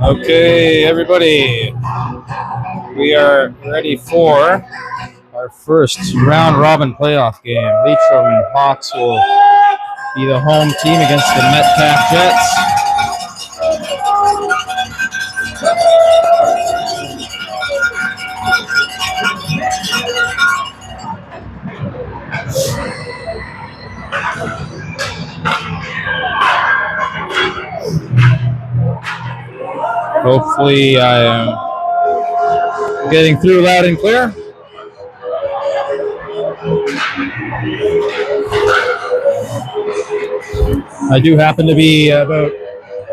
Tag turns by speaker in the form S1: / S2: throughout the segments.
S1: Okay, everybody, we are ready for our first round robin playoff game. Leitrim Hawks will be the home team against the Metcalfe Jets. Hopefully I am getting through loud and clear. I do happen to be about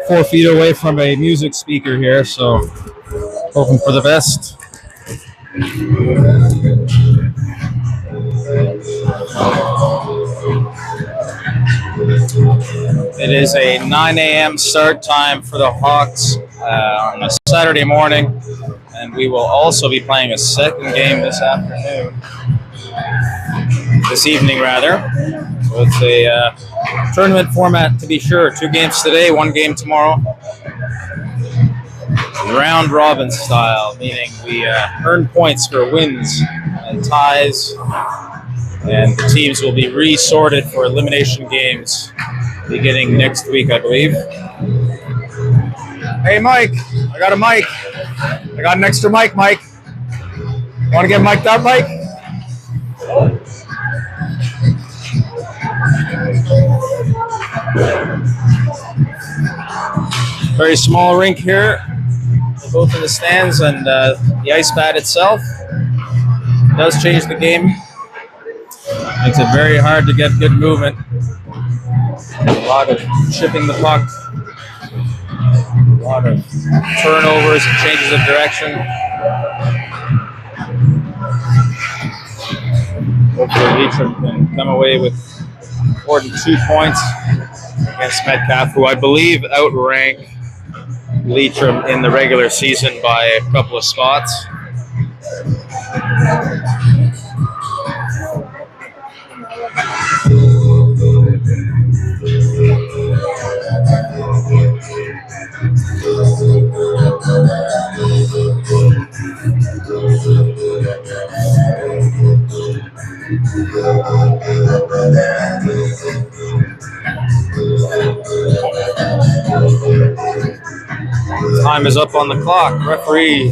S1: 4 feet away from a music speaker here, so hoping for the best. It is a 9 a.m. start time for the Hawks on a Saturday morning, and we will also be playing a second game this evening rather. So it's a tournament format to be sure. 2 games today, 1 game tomorrow. Round robin style, meaning we earn points for wins and ties, and the teams will be resorted for elimination games beginning next week, I believe. Hey, Mike, I got a mic. I got an extra mic, Mike. Want to get mic'd up, Mike? Very small rink here, both in the stands, and the ice pad itself does change the game. Makes it very hard to get good movement. A lot of chipping the puck, a lot of turnovers and changes of direction. Hopefully Leitrim can come away with important 2 points against Metcalfe, who I believe outrank Leitrim in the regular season by a couple of spots. Time is up on the clock. Referee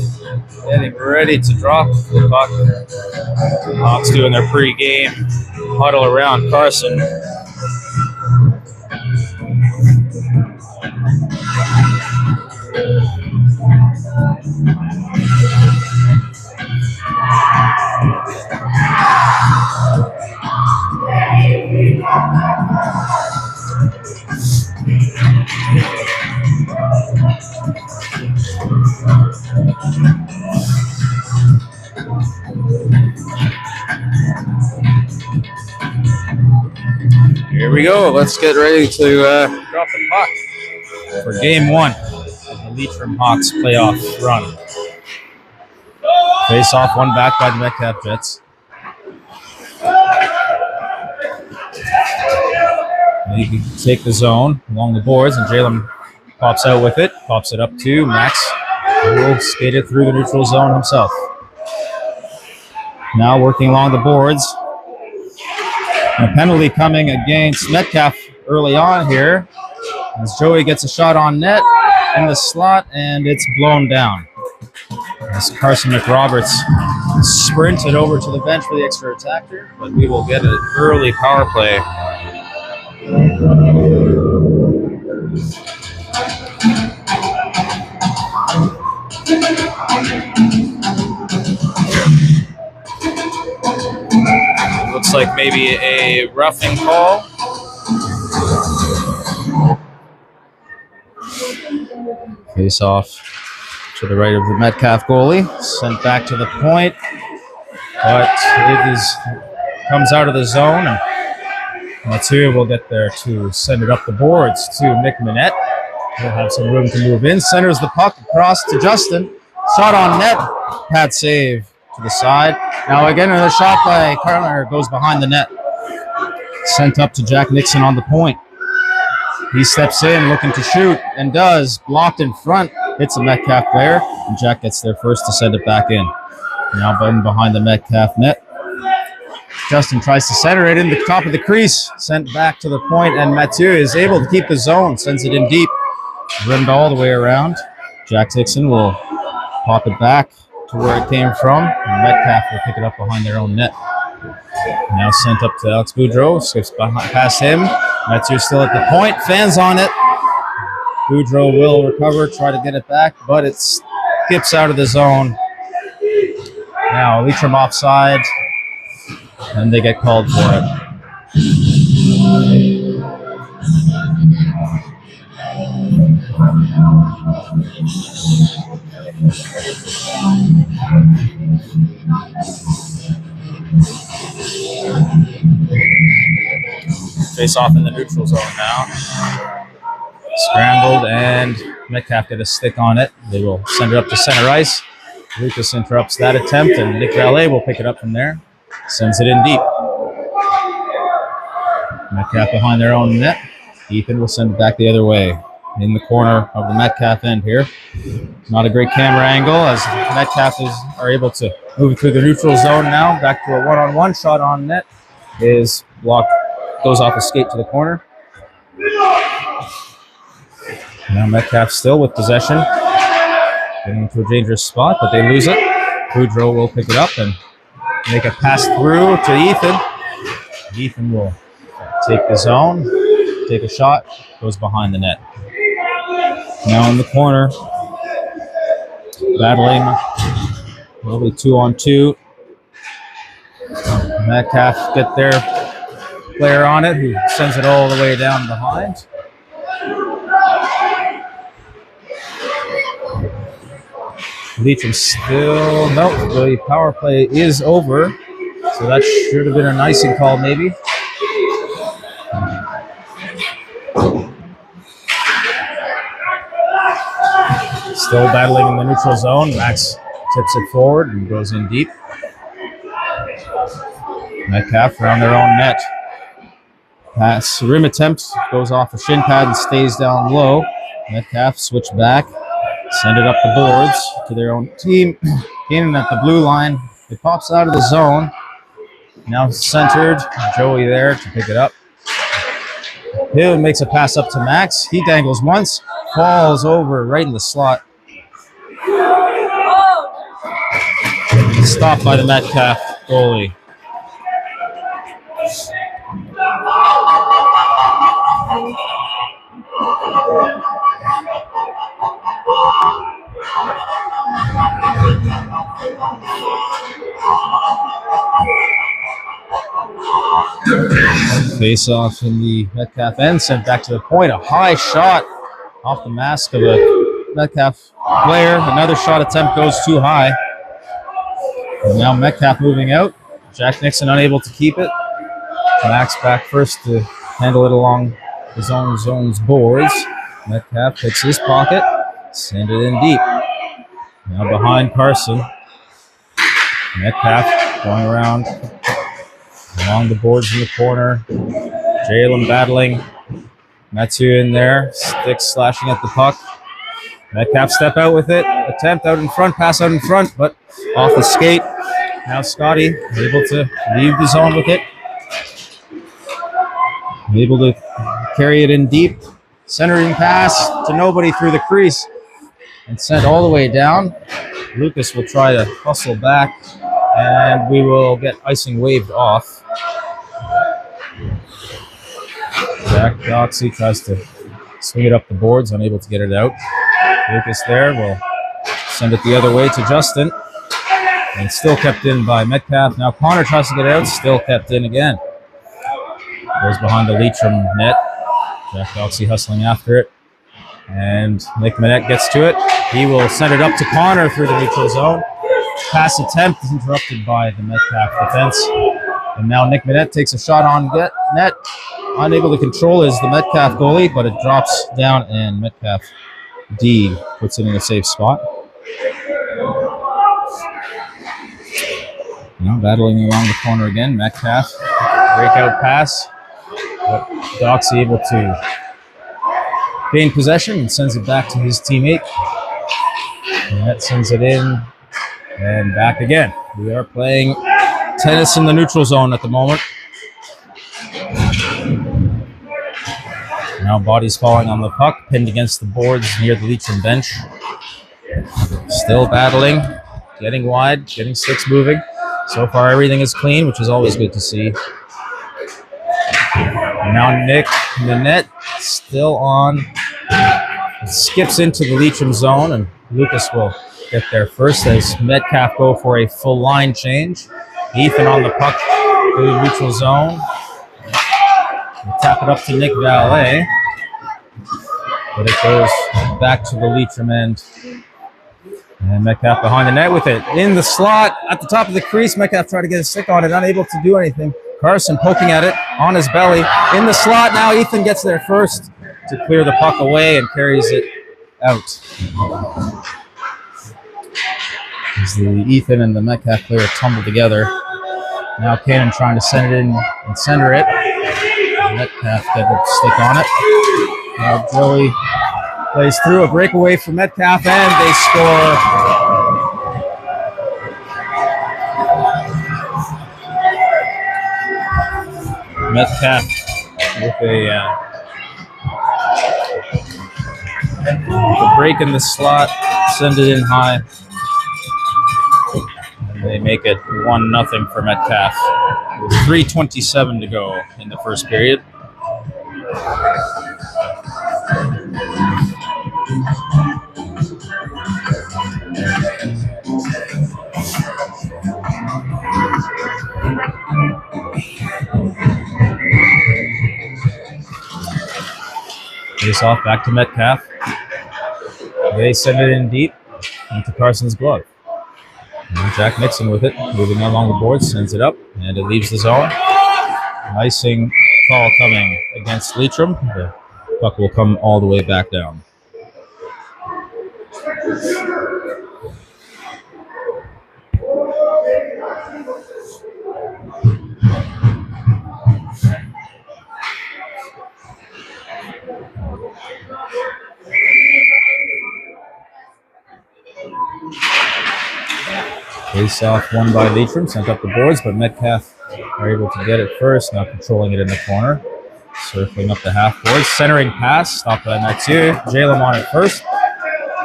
S1: getting ready to drop the puck. Hawks doing their pre-game huddle around Carson. Here we go. Let's get ready to drop the puck for game 1 of the Leitrim Hawks playoff run. Face off, one back by the Metcalfe Jets. They can take the zone along the boards, and Jalen pops out with it. Pops it up to Max, who will skate it through the neutral zone himself. Now working along the boards. A penalty coming against Metcalfe early on here, as Joey gets a shot on net in the slot, and it's blown down. As Carson McRoberts sprinted over to the bench for the extra attacker, but we will get an early power play. Looks like maybe a roughing call. Face off to the right of the Metcalfe goalie. Sent back to the point. But it comes out of the zone. And Mathieu will get there to send it up the boards to Nick Minette. He'll have some room to move in. Centers the puck across to Justin. Shot on net. Pad save to the side. Now again, another shot by Carliner goes behind the net. Sent up to Jack Nixon on the point. He steps in looking to shoot and does. Blocked in front. Hits a Metcalf player. And Jack gets there first to send it back in. Now button behind the Metcalf net. Justin tries to center it in the top of the crease. Sent back to the point, and Mathieu is able to keep the zone. Sends it in deep. Rimmed all the way around. Jack Nixon will pop it back to where it came from. And Metcalf will pick it up behind their own net. Now sent up to Alex Boudreau. Skips past him. Mathieu still at the point. Fans on it. Boudreau will recover, try to get it back, but it skips out of the zone. Now Leitrim offside, and they get called for it. Face off in the neutral zone now. Scrambled, and Metcalf get a stick on it. They will send it up to center ice. Lucas interrupts that attempt, and Nick Valet will pick it up from there. Sends it in deep. Metcalf behind their own net. Ethan will send it back the other way. In the corner of the Metcalf end here. Not a great camera angle as Metcalf are able to move through the neutral zone now. Back to a one-on-one shot on net. Is blocked, goes off a skate to the corner. Now Metcalf still with possession. Getting into a dangerous spot, but they lose it. Boudreau will pick it up and make a pass through to Ethan. Ethan will take the zone, take a shot, goes behind the net. Now in the corner, battling, will be 2-on-2. Metcalf get their player on it, who sends it all the way down behind. Leitrim still, no, the power play is over, so that should have been an icing call maybe. Still battling in the neutral zone. Max tips it forward and goes in deep. Metcalf around their own net. Pass, rim attempt, goes off a shin pad and stays down low. Metcalf switch back, send it up the boards to their own team. In at the blue line, it pops out of the zone. Now centered, Joey there to pick it up. Hill makes a pass up to Max. He dangles once, falls over right in the slot. Stopped by the Metcalf goalie. Face off in the Metcalf end, sent back to the point. A high shot off the mask of a Metcalf player. Another shot attempt goes too high. And now Metcalf moving out. Jack Nixon unable to keep it. Max back first to handle it along his own zone's boards. Metcalf hits his pocket. Send it in deep. Now behind Carson. Metcalf going around along the boards in the corner. Jalen battling. Mathieu in there. Sticks slashing at the puck. Metcalf step out with it. Attempt out in front. Pass out in front, but off the skate. Now Scotty able to leave the zone with it. Able to carry it in deep. Centering pass to nobody through the crease. And sent all the way down. Lucas will try to hustle back. And we will get icing waved off. Jack Doxey tries to swing it up the boards, unable to get it out. Lucas there will send it the other way to Justin. And still kept in by Metcalf. Now Connor tries to get out, still kept in again. Goes behind the Leitrim net. Jack Doxey hustling after it. And Nick Manette gets to it. He will send it up to Connor through the neutral zone. Pass attempt is interrupted by the Metcalf defense. And now Nick Manette takes a shot on net. Unable to control is the Metcalf goalie, but it drops down and Metcalf D puts it in a safe spot. Now battling along the corner again. Metcalf, breakout pass. But Doxy able to gain possession and sends it back to his teammate. And that sends it in and back again. We are playing tennis in the neutral zone at the moment. Now Body's falling on the puck, pinned against the boards near the Leitrim bench. Still battling, getting wide, getting sticks moving. So far everything is clean, which is always good to see. And now Nick in the net, still on. Skips into the Leitrim zone, and Lucas will get there first as Metcalf go for a full line change. Ethan on the puck to the neutral zone. We'll tap it up to Nick Valet, but it goes back to the Leitrim end. And Metcalf behind the net with it. In the slot, at the top of the crease, Metcalf tried to get a stick on it, unable to do anything. Carson poking at it on his belly. In the slot, now Ethan gets there first to clear the puck away and carries it out. As the Ethan and the Metcalf player tumble together. Now Cannon trying to send it in and center it. Metcalf get a stick on it. Now Joey plays through a breakaway for Metcalf and they score. Metcalf with a break in the slot, send it in high. And they make it 1-0 for Metcalf. With 3:27 to go in the first period. Face off back to Metcalf. They send it in deep into Carson's glove. And Jack Nixon with it, moving along the board, sends it up, and it leaves the zone. Icing call coming against Leitrim. The puck will come all the way back down. Face off won by Leitrim, sent up the boards, but Metcalf are able to get it first, now controlling it in the corner. Circling up the half board, centering pass, stopped by Mathieu. Jalen on it first.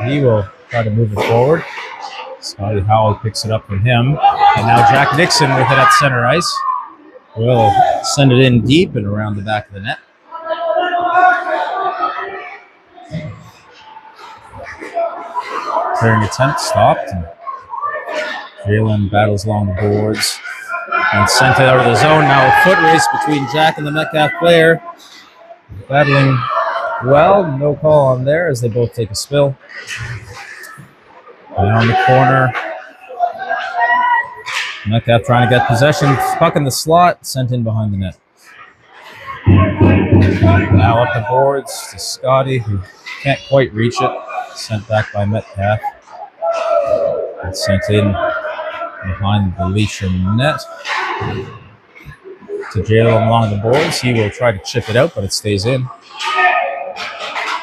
S1: He will try to move it forward. Scotty Howell picks it up from him. And now Jack Nixon with it at center ice. Will send it in deep and around the back of the net. Clearing attempt stopped. And Jalen battles along the boards and sent it out of the zone. Now a foot race between Jack and the Metcalf player. Battling well. No call on there as they both take a spill. Down the corner. Metcalf trying to get possession. Puck in the slot. Sent in behind the net. Now up the boards to Scotty, who can't quite reach it. Sent back by Metcalf. And sent in behind the Leitrim net. To Jalen along the boards. He will try to chip it out, but it stays in.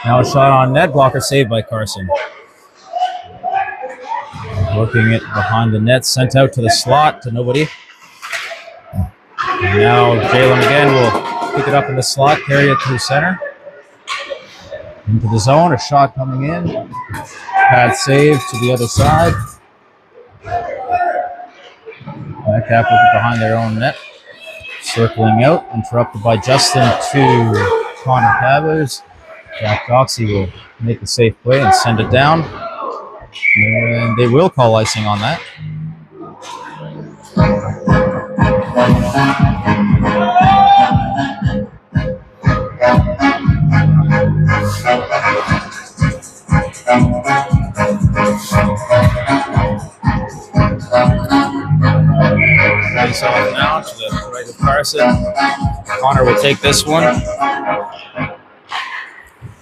S1: Now a shot on net. Blocker saved by Carson. Working it behind the net. Sent out to the slot to nobody. And now Jalen again will pick it up in the slot. Carry it through center. Into the zone. A shot coming in. Pad save to the other side. Metcalf with it behind their own net. Circling out, interrupted by Justin to Connor Cabbers. Jack Doxy will make the safe play and send it down. And they will call icing on that. Face off now to the right of Carson. Connor will take this one.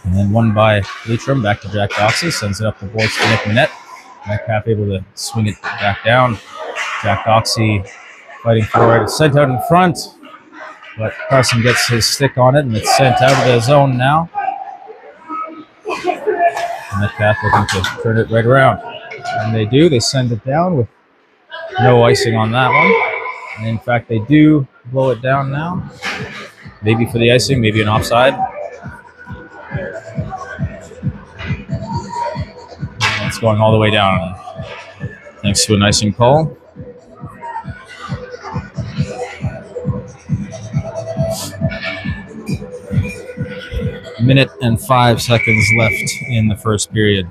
S1: And then one by Leitrim, back to Jack Doxy. Sends it up the boards to Nick Manette. Metcalf able to swing it back down. Jack Doxy fighting for it. It's sent out in front. but Carson gets his stick on it, and it's sent out of the zone now. Metcalf looking to turn it right around. And they do. They send it down with no icing on that one. And in fact, they do blow it down now. Maybe for the icing, maybe an offside. And it's going all the way down thanks to an icing call. Minute and 5 seconds left in the first period.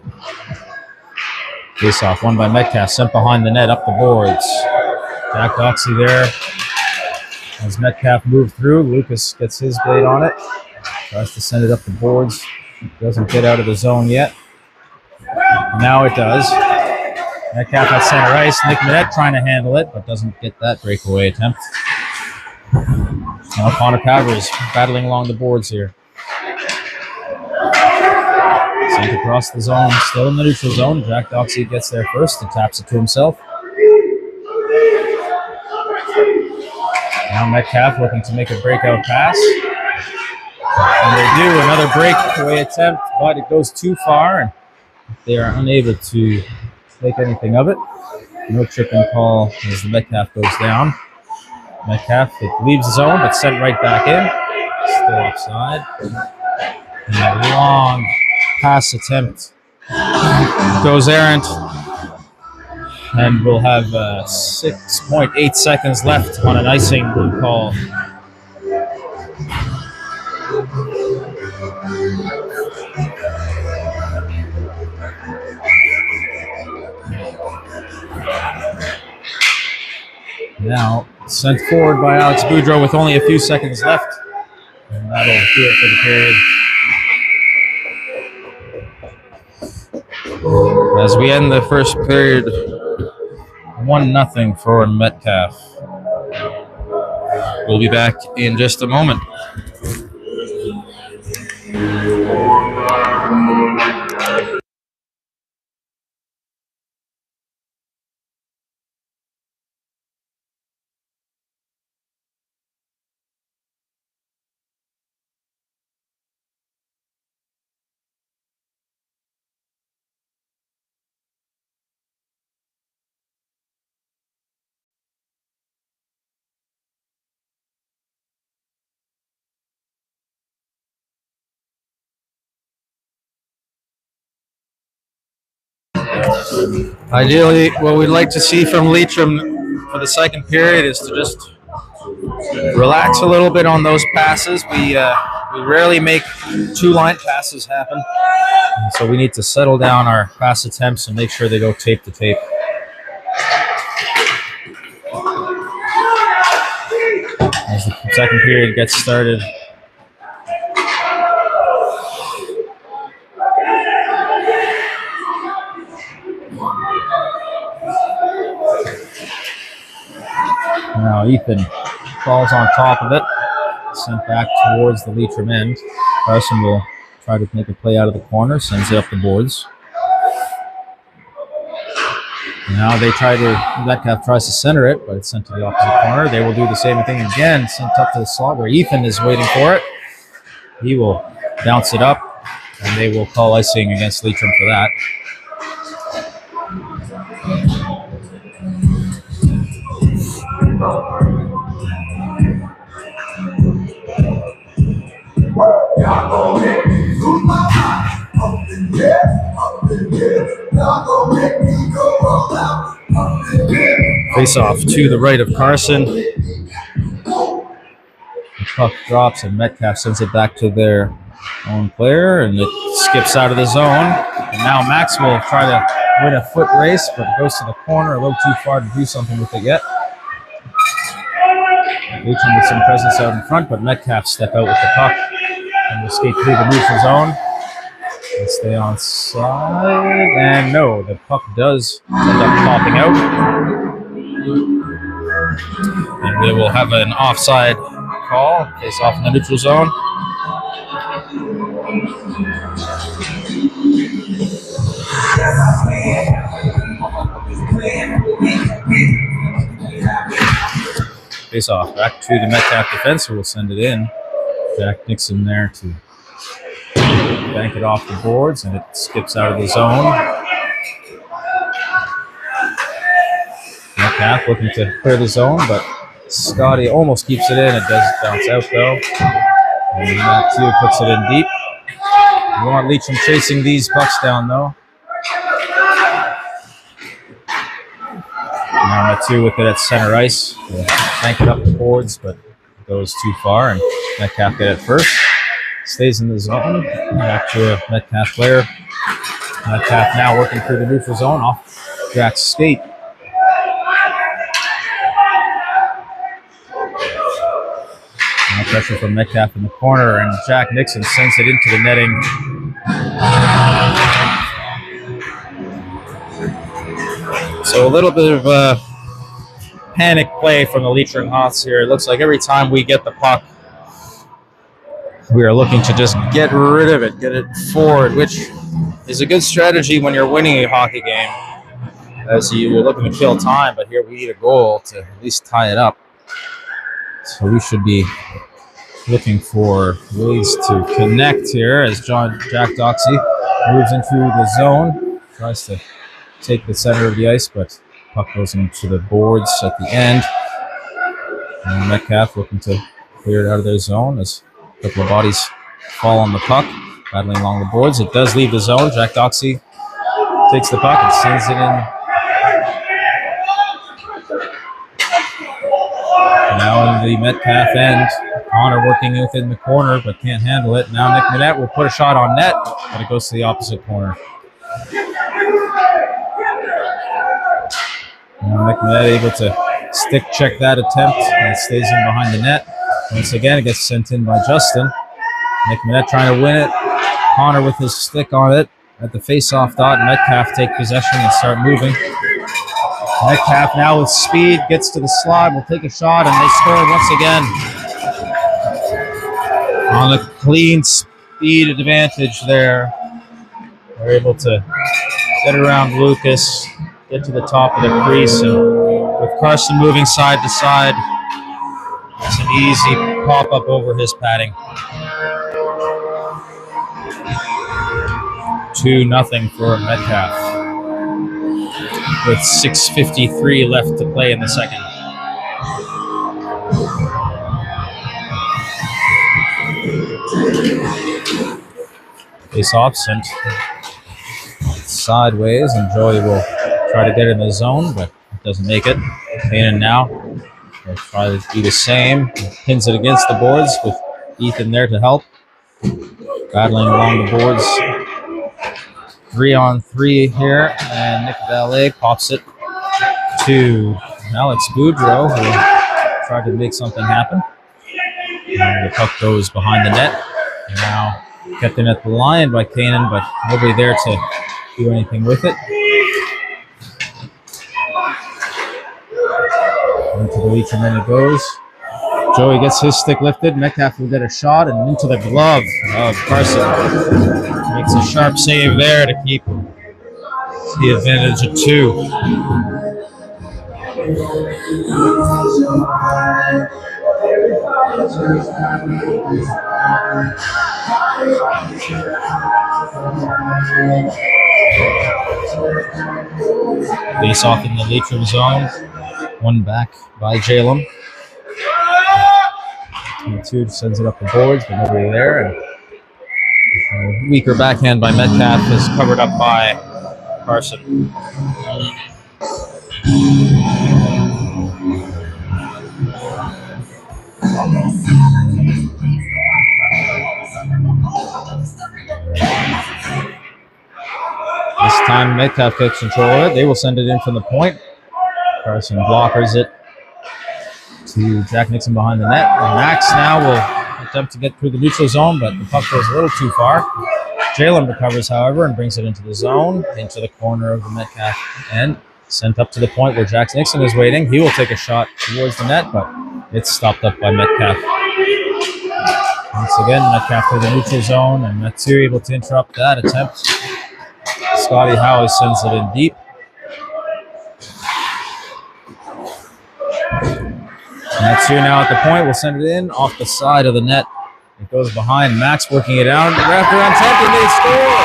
S1: Face-off won by Metcalf, sent behind the net, up the boards. Jack Doxey there. As Metcalf moved through, Lucas gets his blade on it. Tries to send it up the boards. Doesn't get out of the zone yet. Now it does. Metcalf at center ice. Nick Minette trying to handle it, but doesn't get that breakaway attempt. Now Connor Cavers battling along the boards here. Sent across the zone, still in the neutral zone. Jack Doxey gets there first and taps it to himself. Now Metcalf looking to make a breakout pass. And they do another breakaway attempt, but it goes too far, and they are unable to make anything of it. No tripping call as the Metcalf goes down. Metcalf, it leaves the zone, but sent right back in. Still offside. And a long pass attempt goes errant, and we'll have 6.8 seconds left on an icing call. Now sent forward by Alex Boudreau with only a few seconds left, and that'll do it for the period. As we end the first period, 1-0 for Metcalf. We'll be back in just a moment. Ideally, what we'd like to see from Leitrim for the second period is to just relax a little bit on those passes. We rarely make two-line passes happen, so we need to settle down our pass attempts and make sure they go tape to tape. As the second period gets started. Now Ethan falls on top of it, sent back towards the Leitrim end. Carson will try to make a play out of the corner, sends it up the boards. Now Metcalf tries to center it, but it's sent to the opposite corner. They will do the same thing again, sent up to the slot where Ethan is waiting for it. He will bounce it up, and they will call icing against Leitrim for that. Face off to the right of Carson. The puck drops and Metcalf sends it back to their own player, and it skips out of the zone. And now Max will try to win a foot race, but it goes to the corner, a little too far to do something with it yet. Leitrim with some presence out in front, but Metcalf step out with the puck and will skate through the neutral zone and stay on side. And no, the puck does end up popping out. And we will have an offside call, face off in the neutral zone. face off. Back to the Metcalf defense, who will send it in. Jack Nixon there to bank it off the boards, and it skips out of the zone. Metcalf looking to clear the zone, but Scotty almost keeps it in. It does bounce out though. And Mathieu puts it in deep. You want Leitrim chasing these pucks down though. Now Mathieu with it at center ice. We'll bank it up the boards, but it goes too far, and Metcalf get it first. Stays in the zone. Back to a Metcalf player. Metcalf now working through the neutral zone off Jack's skate. Now pressure from Metcalf in the corner, and Jack Nixon sends it into the netting. So a little bit of a panic play from the Leitrim Hawks here. It looks like every time we get the puck, we are looking to just get rid of it, get it forward, which is a good strategy when you're winning a hockey game, as you're looking to kill time, but here we need a goal to at least tie it up. So we should be looking for ways to connect here as Jack Doxey moves into the zone, tries to take the center of the ice, but puck goes into the boards at the end. And Metcalf looking to clear it out of their zone as a couple of bodies fall on the puck, battling along the boards. It does leave the zone. Jack Doxey takes the puck and sends it in. Now in the Metcalf end, Connor working within the corner but can't handle it. Now Nick Minette will put a shot on net, but it goes to the opposite corner. Now Nick Minette able to stick check that attempt, and it stays in behind the net. Once again, it gets sent in by Justin. Nick Minette trying to win it. Connor with his stick on it at the face-off dot. Metcalf take possession and start moving. Metcalf now with speed, gets to the slot, will take a shot, and they score once again. On a clean speed advantage there. They're able to get around Lucas, get to the top of the crease, and with Carson moving side to side, it's an easy pop-up over his padding. 2-0 for Metcalf, with 6:53 left to play in the second. Face-off sent sideways, and Joey will try to get in the zone, but doesn't make it. Kanan now will try to do the same. Pins it against the boards with Ethan there to help. Battling along the boards. 3-on-3 here, and Nick Valet pops it to Alex Boudreau, who tried to make something happen. And the puck goes behind the net. Now kept in at the line by Kanan, but nobody there to do anything with it. Into the Leitrim end it goes. Joey gets his stick lifted. Metcalf will get a shot, and into the glove of Carson. Makes a sharp save there to keep the advantage of 2. Face off in the Leitrim zone. One back by Jalem. 2 sends it up the boards, but nobody there. And a weaker backhand by Metcalf is covered up by Carson. This time Metcalf takes control of it. They will send it in from the point. Carson blockers it to Jack Nixon behind the net. And Max now will attempt to get through the neutral zone, but the puck goes a little too far. Jalen recovers, however, and brings it into the zone, into the corner of the Metcalf end. Sent up to the point where Jack Nixon is waiting. He will take a shot towards the net, but it's stopped up by Metcalf. Once again, Metcalf to the neutral zone, and Mathieu able to interrupt that attempt. Scotty Howe sends it in deep. That's 2 now at the point. We'll send it in off the side of the net. It goes behind. Max working it out. Wraparound attempt, and they score.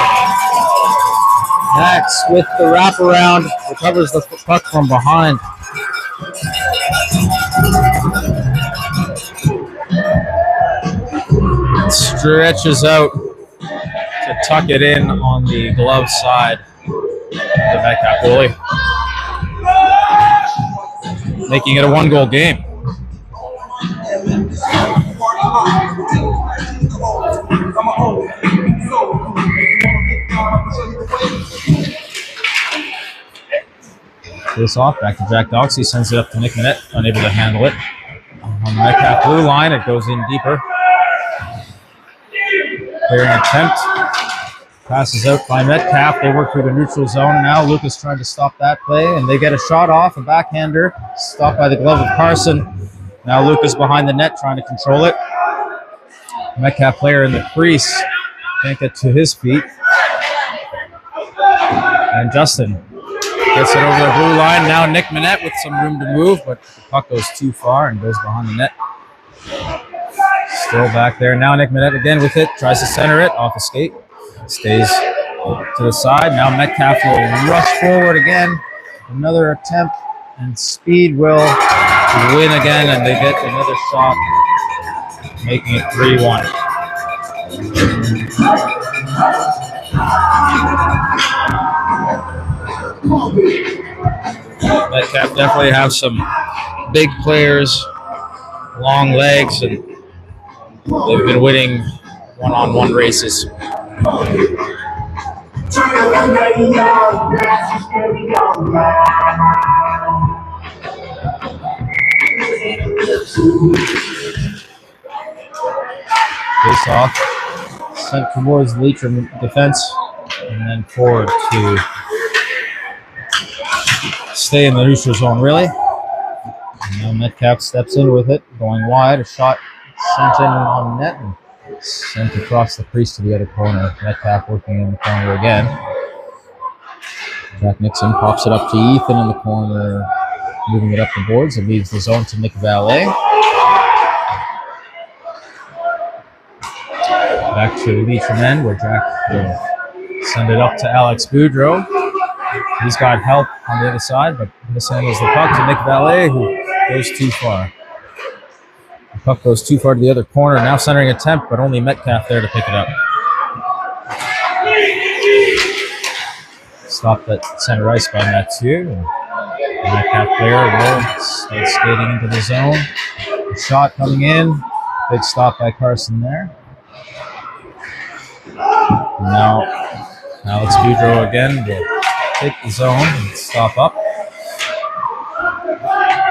S1: Max with the wraparound recovers the puck from behind. Stretches out to tuck it in on the glove side of the Metcalf goalie, making it a 1-goal game. This off, back to Jack Doxey, sends it up to Nick Manette, unable to handle it. On the Metcalf blue line, it goes in deeper. Clearing attempt. Passes out by Metcalf. They work through the neutral zone. Now Lucas trying to stop that play, and they get a shot off, a backhander, stopped by the glove of Carson. Now Lucas behind the net trying to control it. Metcalf player in the crease. Can't get to his feet. And Justin gets it over the blue line. Now Nick Manette with some room to move, but the puck goes too far and goes behind the net. Still back there. Now Nick Manette again with it. Tries to center it off a skate. Stays to the side. Now Metcalf will rush forward again. Another attempt. And Speed will win again, and they get another shot, making it 3-1. Metcalf definitely have some big players, long legs, and they've been winning one-on-one races. Face off, sent towards Leitrim defense, and then forward to stay in the neutral zone, really. And now Metcalf steps in with it, going wide, a shot sent in on net and sent across the crease to the other corner. Metcalf working in the corner again. Jack Nixon pops it up to Ethan in the corner, moving it up the boards. It leaves the zone to Nick Valet. Back to Leitrim end, where Jack will send it up to Alex Boudreau. He's got help on the other side, but mishandles the puck to Nick Valet, who goes too far. The puck goes too far to the other corner. Now centering attempt, but only Metcalf there to pick it up. Stopped at center ice by Mathieu. Metcalf player will start skating into the zone. The shot coming in. Big stop by Carson there. Now Alex Boudreau again will take the zone and stop up.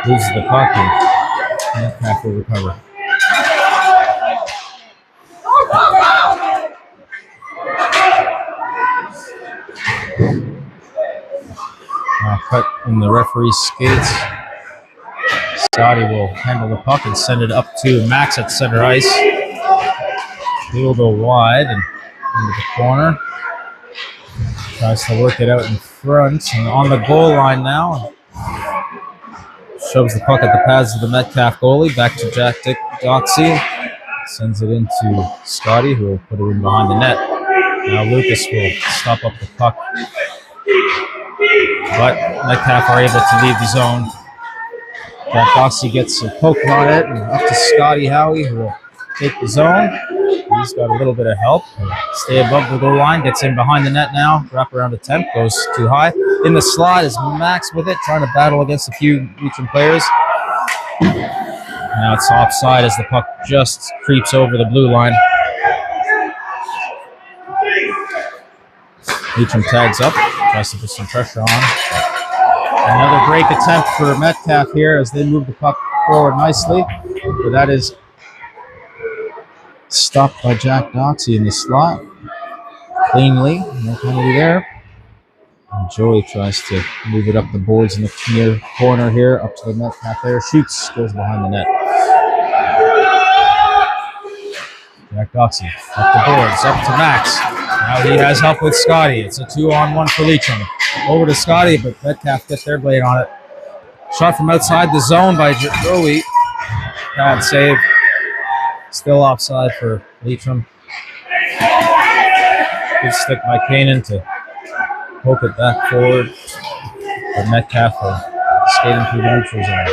S1: Loses the puck and Metcalf will recover. Now cut in the referee's skates. Scotty will handle the puck and send it up to Max at center ice. He will go wide and into the corner. Tries to work it out in front and on the goal line now. Shoves the puck at the pads of the Metcalf goalie. Back to Jack Doxey. Sends it into Scotty, who will put it in behind the net. Now Lucas will stop up the puck. But Metcalf are able to leave the zone. Jack Doxey gets a poke on it and up to Scotty Howie, who will take the zone. He's got a little bit of help. Stay above the goal line. Gets in behind the net now. Wrap around attempt. Goes too high. In the slot is Max with it, trying to battle against a few Leitrim players. Now it's offside as the puck just creeps over the blue line. Leitrim tags up. Tries to put some pressure on. Another break attempt for Metcalf here as they move the puck forward nicely. But that is stopped by Jack Doxey in the slot. Cleanly, no penalty there. And Joey tries to move it up the boards in the near corner here, up to the Metcalf there. Shoots, goes behind the net. Jack Doxey up the boards, up to Max. Now he has help with Scotty. It's a 2-on-1 for Leitrim. Over to Scotty, but Metcalf gets their blade on it. Shot from outside the zone by Joey. Bad save. Still offside for Leitrim. Good stick by Kanan to poke it back forward. But Metcalf skating through the neutral zone.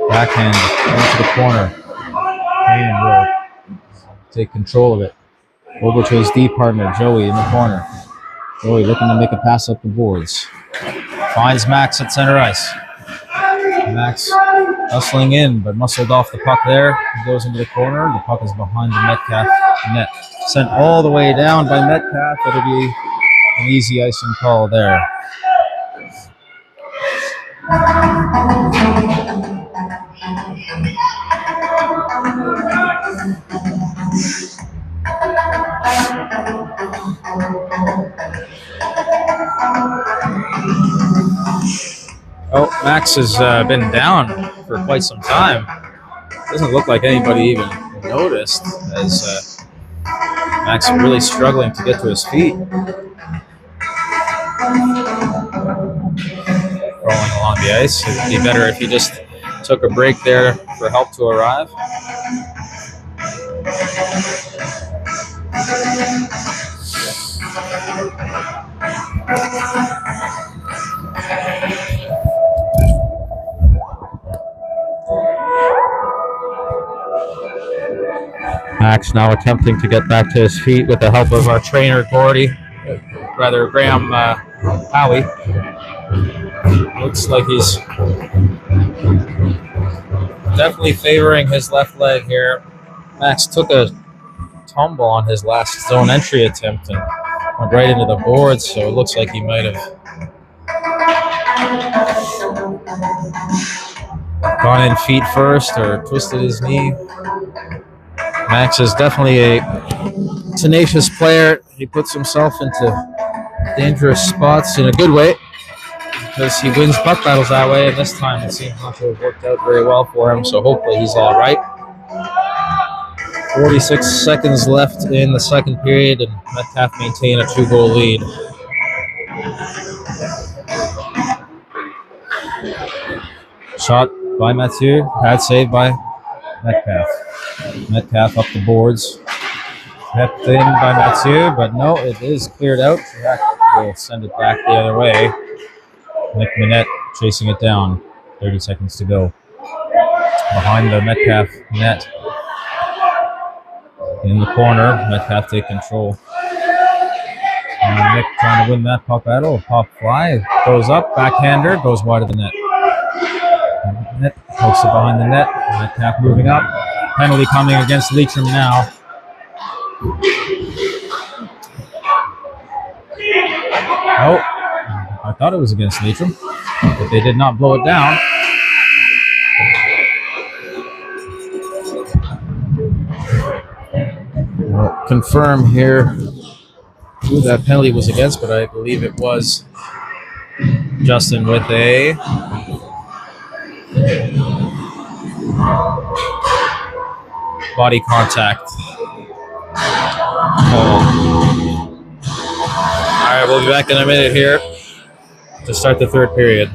S1: Backhand into the corner. Kanan will take control of it. Over to his D partner, Joey, in the corner. Joey looking to make a pass up the boards. Finds Max at center ice. Max hustling in, but muscled off the puck there. He goes into the corner. The puck is behind the Metcalf net. Sent all the way down by Metcalf. It'll be an easy icing call there. Oh, Max has been down for quite some time. Doesn't look like anybody even noticed, as Max really struggling to get to his feet. Rolling along the ice. It would be better if he just took a break there for help to arrive. Max now attempting to get back to his feet with the help of our trainer, Graham Howie. Looks like he's definitely favoring his left leg here. Max took a tumble on his last zone entry attempt and went right into the boards, so it looks like he might have gone in feet first or twisted his knee. Max is definitely a tenacious player. He puts himself into dangerous spots in a good way because he wins puck battles that way, and this time it seems not to have worked out very well for him, so hopefully he's all right. 46 seconds left in the second period, and Metcalf maintain a 2-goal lead. Shot by Mathieu, bad save by Metcalf. Metcalf up the boards. Kept in by Mathieu, but no, it is cleared out. Jack will send it back the other way. Nick Minette chasing it down. 30 seconds to go. Behind the Metcalf net. In the corner, Metcalf take control. And Nick trying to win that puck battle. Pop fly, goes up, backhander, goes wide of the net. Net pokes it behind the net. Metcalf moving up. Penalty coming against Leitrim now. Oh, I thought it was against Leitrim, but they did not blow it down. We'll confirm here who that penalty was against, but I believe it was Justin with a body contact. All right, we'll be back in a minute here to start the third period.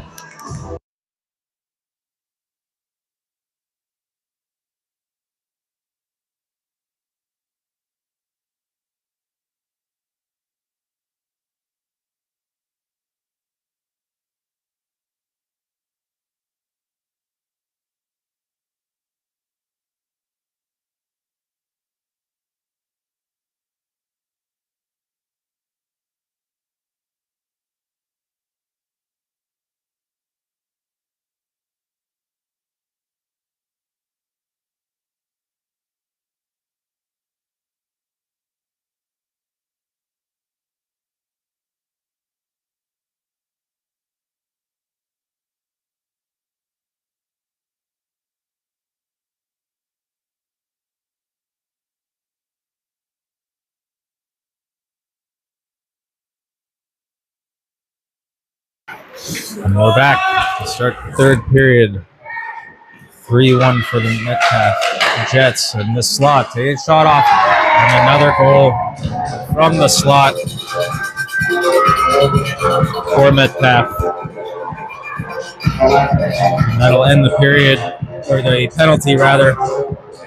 S1: And we're back to start the third period. 3-1 for the Metcalf Jets in the slot. They shot off, and another goal from the slot for Metcalf. And that'll end the period or the penalty rather,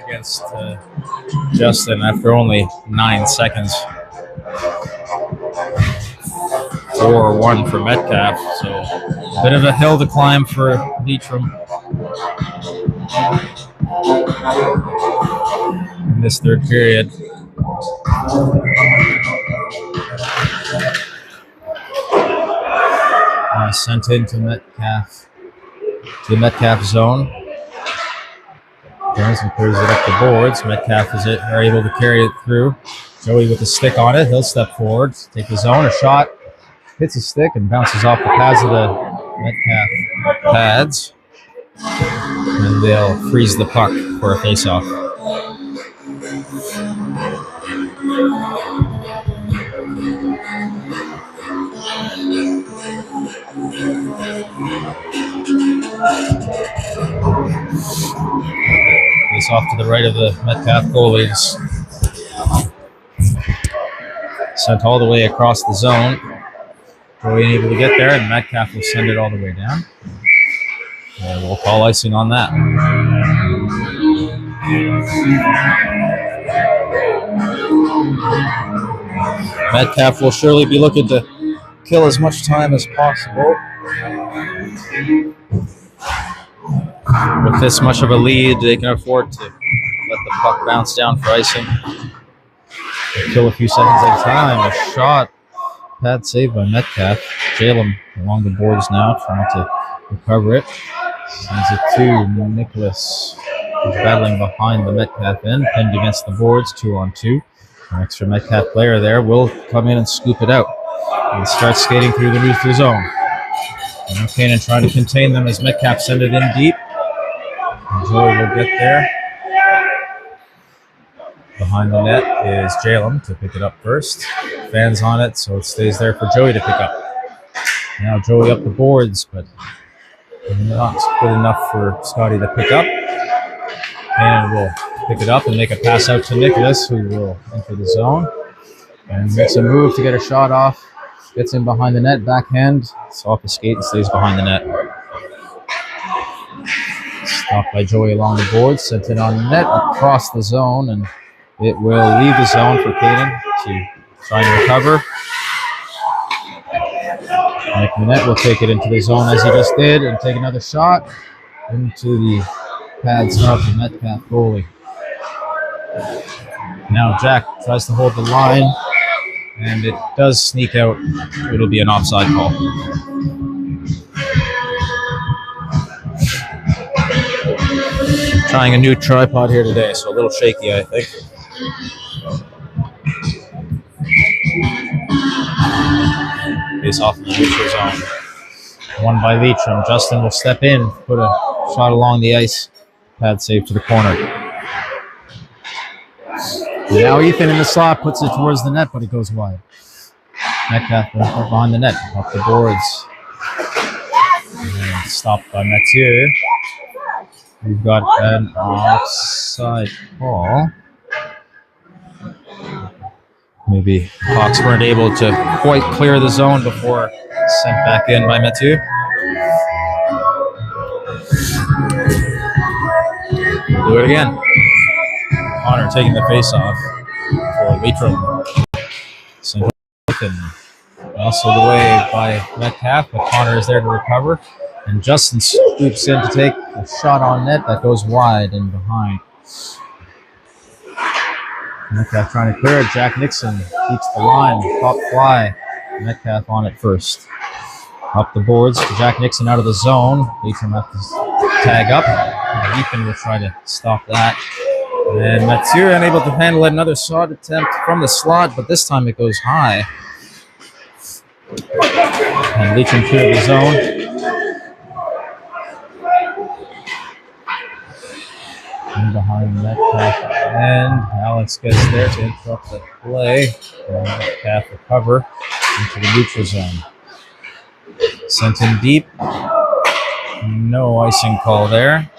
S1: against Justin after only 9 seconds. 4-1 for Metcalf, so a bit of a hill to climb for Leitrim in this third period. Sent into Metcalf, to the Metcalf zone. Johnson clears it up the boards. Metcalf are able to carry it through. Joey with the stick on it. He'll step forward, take the zone, a shot, hits a stick and bounces off the pads of the Metcalf pads. And they'll freeze the puck for a face-off. Face off to the right of the Metcalf goalies. Sent all the way across the zone. Joey unable to get there, and Metcalf will send it all the way down. And we'll call icing on that. Metcalf will surely be looking to kill as much time as possible. With this much of a lead, they can afford to let the puck bounce down for icing. Kill a few seconds at a time. A shot. Pad saved by Metcalf. Jalem along the boards now, trying to recover it. Sends it to Nicholas, who's battling behind the Metcalf end, pinned against the boards, 2-on-2. An extra Metcalf player there will come in and scoop it out. And start skating through the neutral zone. And Kanan trying to contain them as Metcalf send it in deep. And Joey will get there. Behind the net is Jalem to pick it up first. Fans on it, so it stays there for Joey to pick up. Now Joey up the boards, but not good enough for Scotty to pick up. Kanan will pick it up and make a pass out to Nicholas, who will enter the zone. And makes a move to get a shot off. Gets in behind the net, backhand. It's off the skate and stays behind the net. Stopped by Joey along the board, sent it on the net across the zone, and it will leave the zone for Kanan to try and recover. Nick Manette will take it into the zone as he just did and take another shot into the pads of the Metcalf goalie. Now Jack tries to hold the line, and it does sneak out. It'll be an offside call. Trying a new tripod here today, so a little shaky, I think. Face off in the neutral zone. Won by Leitrim. Justin will step in, put a shot along the ice. Pad save to the corner. Now Ethan in the slot puts it towards the net, but it goes wide. Metcalf behind the net, off the boards. And stopped by Mathieu. We've got an offside call. Maybe Hawks weren't able to quite clear the zone before sent back in by Mathieu. Do it again. Connor taking the face off for Leitrim. Also the way by Metcalf, but Connor is there to recover. And Justin scoops in to take a shot on net that goes wide and behind. Metcalf trying to clear it. Jack Nixon keeps the line. Top fly. Metcalf on it first. Up the boards. Jack Nixon out of the zone. Leitrim have to tag up. And Ethan will try to stop that. And Mathieu unable to handle it. Another shot attempt from the slot, but this time it goes high. And Leitrim cleared the zone. In behind Metcalf, and Alex gets there to interrupt the play. And Metcalf recover into the neutral zone. Sent in deep. No icing call there.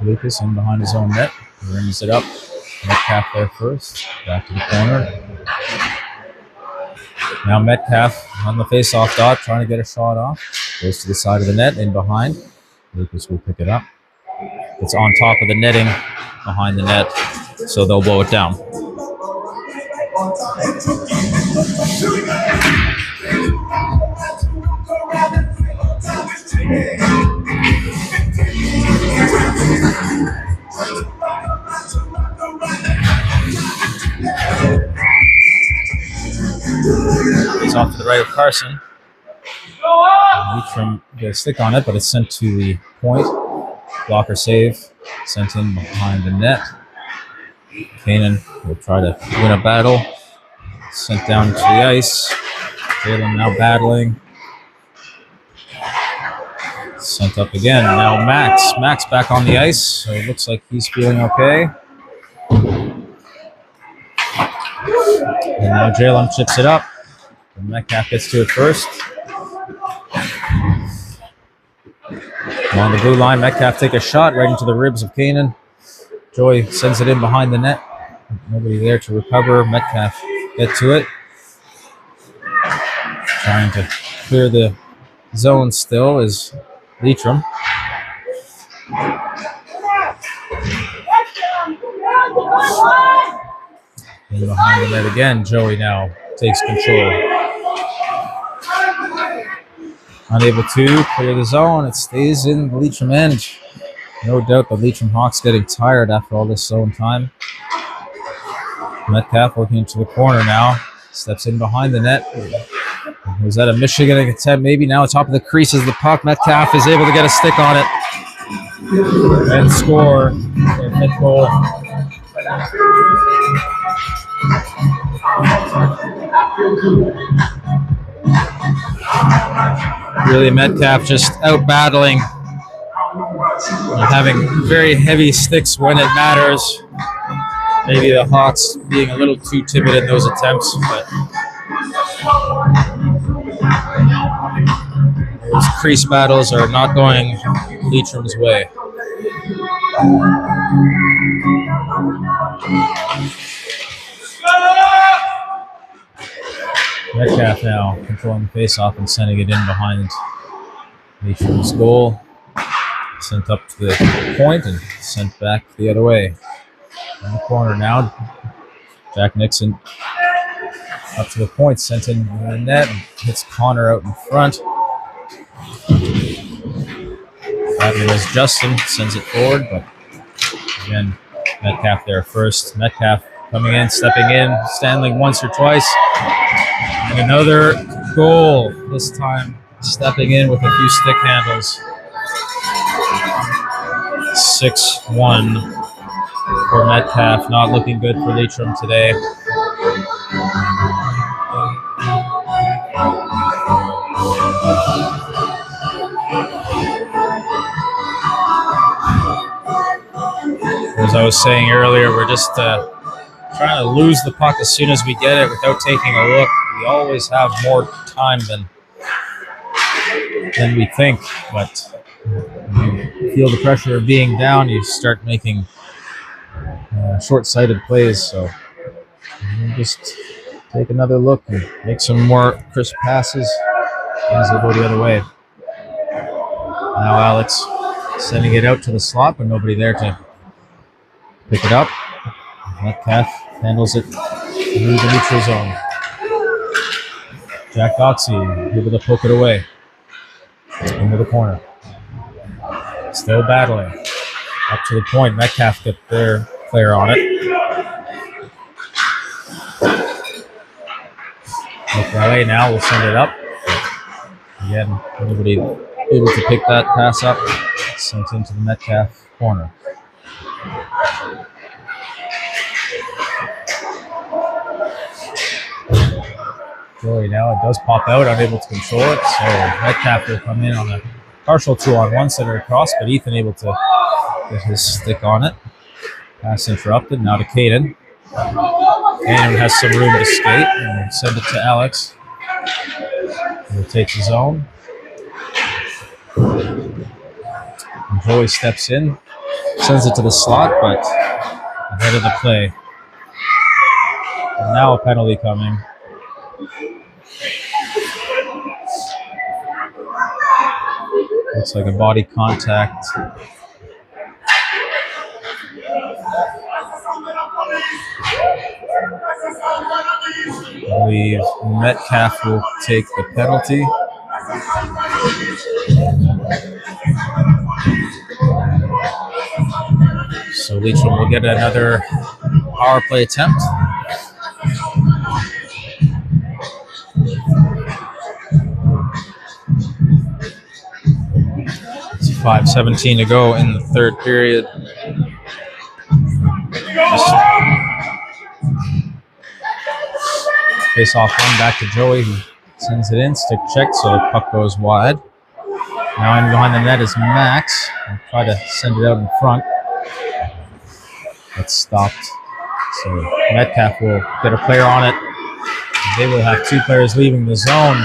S1: Lucas in behind his own net. Rings it up. Metcalf there first. Back to the corner. Now Metcalf on the face-off dot, trying to get a shot off. Goes to the side of the net, in behind. Lucas will pick it up. It's on top of the netting behind the net, so they'll blow it down. It's off to the right of Carson. Leitrim gets a stick on it, but it's sent to the point. Blocker save, sent in behind the net. Kanan will try to win a battle. Sent down to the ice. Jalen now battling. Sent up again. Now Max. Max back on the ice, so it looks like he's feeling okay. And now Jalen chips it up. And Metcalf gets to it first. On the blue line, Metcalf take a shot right into the ribs of Kanan. Joy sends it in behind the net. Nobody there to recover. Metcalf get to it. Trying to clear the zone still is Leitrim. In behind the net again, Joey now takes control. Unable to clear the zone. It stays in the Leitrim end. No doubt the Leitrim Hawks getting tired after all this zone time. Metcalf working into the corner now. Steps in behind the net. Was that a Michigan attempt? Maybe now top of the crease is the puck. Metcalf is able to get a stick on it. And score. Fifth goal. Really, Metcalf just out battling, having very heavy sticks when it matters. Maybe the Hawks being a little too timid in those attempts, but those crease battles are not going Leitrim's way. Metcalf now controlling the face-off and sending it in behind Leitrim's goal. Sent up to the point and sent back the other way. In the corner now, Jack Nixon up to the point, sent in the net, and hits Connor out in front. Fabulous Justin sends it forward, but again, Metcalf there first. Metcalf coming in, stepping in, Stanley once or twice. And another goal, this time stepping in with a few stick handles. 6-1 for Metcalf. Not looking good for Leitrim today. As I was saying earlier, we're just trying to lose the puck as soon as we get it without taking a look. We always have more time than we think, but when you feel the pressure of being down, you start making short-sighted plays. So just take another look and make some more crisp passes. Things will go the other way. Now Alex sending it out to the slot, but nobody there to pick it up. Metcalf handles it through the neutral zone. Jack Doxey able to poke it away into the corner. Still battling. Up to the point. Metcalf get their player on it. LA now will send it up. Again, nobody able to pick that pass up. Sent into the Metcalf corner. Joey now, it does pop out, unable to control it. So Metcalf will come in on a partial 2-on-1 center across, but Ethan able to get his stick on it. Pass interrupted, now to Caden. Caden has some room to skate and send it to Alex. He'll take the zone. And Joey steps in, sends it to the slot, but ahead of the play. And now a penalty coming. Looks like a body contact I believe Metcalf will take the penalty. So Leitrim will get another power play attempt. It's 5:17 to go in the third period. Face off one back to Joey, who sends it in, stick check, so the puck goes wide. Now in behind the net is Max. I'll try to send it out in front. It's stopped. So Metcalf will get a player on it. They will have two players leaving the zone.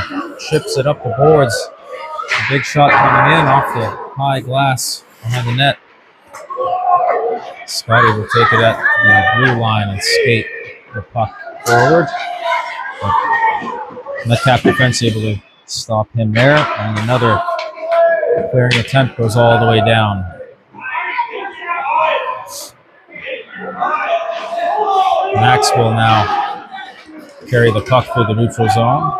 S1: Chips it up the boards. A big shot coming in off the high glass behind the net. Scotty will take it at the blue line and skate the puck forward. But Metcalf defense able to stop him there. And another clearing attempt goes all the way down. Max will now carry the puck through the neutral zone.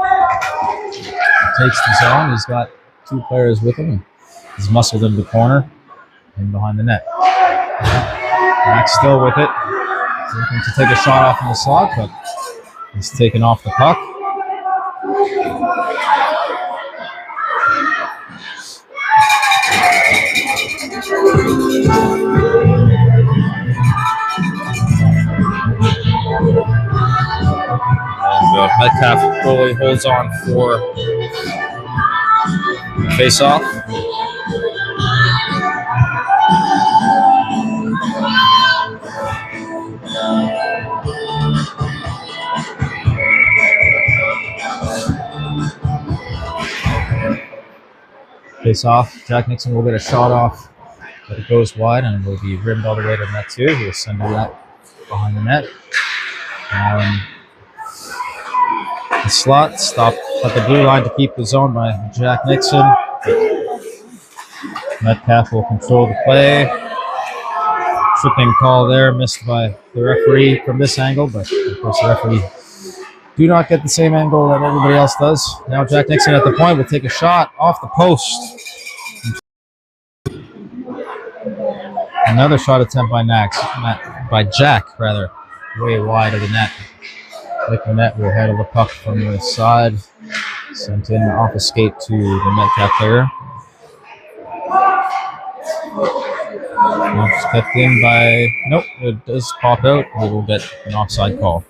S1: Takes the zone. He's got two players with him. He's muscled into the corner and behind the net. Max still with it. He's looking to take a shot off in the slot, but he's taken off the puck. And Metcalf goalie holds on for face-off. Face-off. Jack Nixon will get a shot off, but it goes wide and will be rimmed all the way to the net too. He'll send it out behind the net. The slot stopped at the blue line to keep the zone by Jack Nixon. Metcalf will control the play. Tripping call there, missed by the referee from this angle, but of course the referee do not get the same angle that everybody else does. Now Jack Nixon at the point will take a shot off the post. Another shot attempt by Jack, way wide of the net. Nick Manette will handle the puck from the side. Sent in off a skate to the Metcalf player. It's kept in by... Nope, it does pop out. We will get an offside call.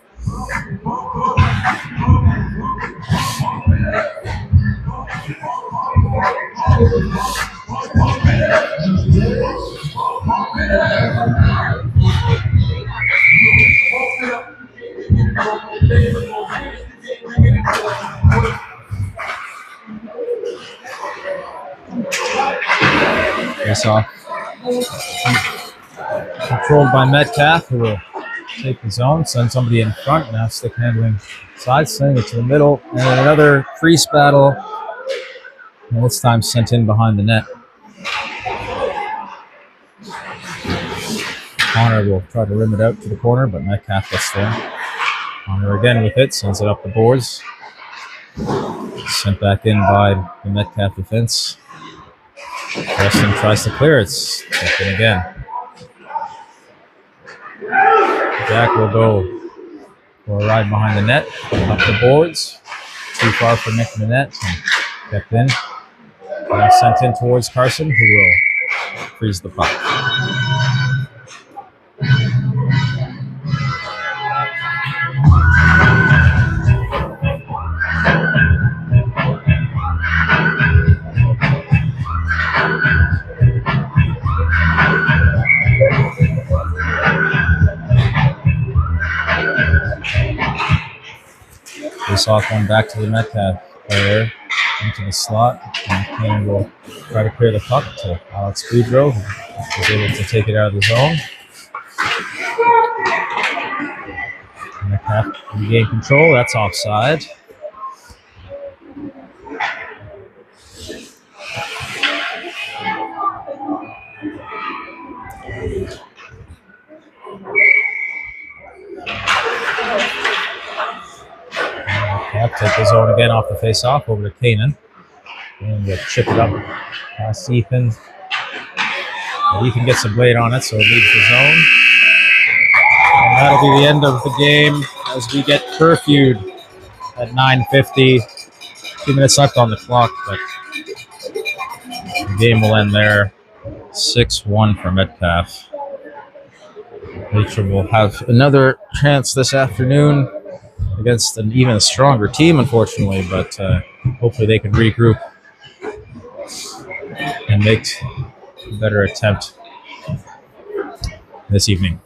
S1: Face off. Controlled by Metcalf, who will take the zone, send somebody in front. Now stick handling side, sending it to the middle, and another crease battle. And this time sent in behind the net. Connor will try to rim it out to the corner, but Metcalf gets there. Connor again with it, sends it up the boards. Sent back in by the Metcalf defense. Preston tries to clear it. Taken again. Jack will go for a ride behind the net, up the boards. Too far for Nick Manette. Kept in. Sent in towards Carson, who will freeze the puck. Face off one back to the Metcalf player into the slot. And Kane will try to clear the puck to Alex Boudreau, who was able to take it out of the zone. Metcalf regain control. That's offside. Back to the zone again off the face-off over to Kanan. And we'll chip it up past Ethan. Ethan gets a blade on it, so it leaves the zone. And that'll be the end of the game as we get curfewed at 9:50. 2 minutes left on the clock, but the game will end there. 6-1 for Metcalfe. Leitrim will have another chance this afternoon against an even stronger team, unfortunately, but hopefully they can regroup and make a better attempt this evening.